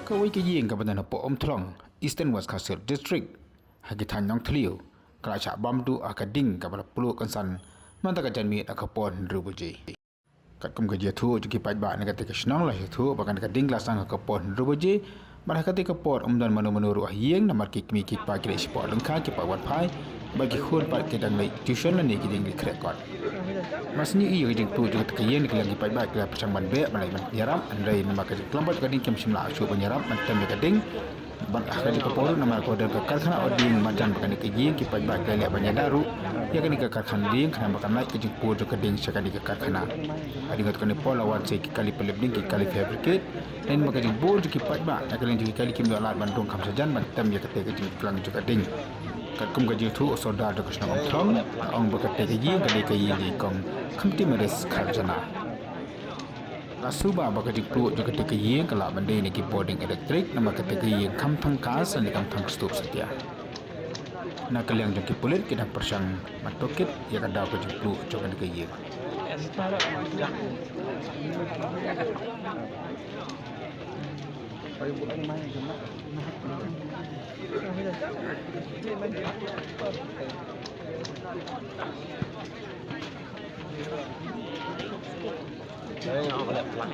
Kawai ke yeng ka badan po Thlong, Eastern West Castle District, hagitan yang teliu, kelacak bamdu akading ka pada puluh kansan, manta ka janmi akapon rubuji. Kat kum ka jatu juki pajba negati ka senang lah jatu, bahkan ka ding lasang akapon rubuji, mana kati kapor umdan manu-manu ruah yeng namar ki kimi ki pa kira ispo lengka ki pa wan pai, bagi khun pa ki dang lai tuition la ni ki ding li krekot. Masni iyo jeng tu juga tekayen ke lagi pajba ke pasang ban be malai ban yaram andai nama ka kelompok ka ding kem simla asu ban yaram ban tem ka ding ban akhir di kapor nama ko dan ka karkhana oding majan bakan ke yen ki pajba ke le ban daru ya kan ka karkhana ding kana bakan naik ke jeng pu ka ding sakali ka karkhana adi ngat kan pola wan se ki kali peleb ding ki kali fabricate dan maka jeng bo ki pajba ka kali ki kali kim dolar ban dong kam sajan ban tem ya ka te ka jeng klang juga ding kat kum gaji tu soda da kusna Thlong ong bakat te ji ga de ka yi ni kong khamti mares kharjana asuba bakat tu juga te ka yi kala bande ni ki boarding electric nama ka te ka yi kham thang kas ni kam thang stup setia na kalyang jong ki pulit ki dak persang matokit ya ka daw ka tu juga ka yi Saya nak boleh pelan.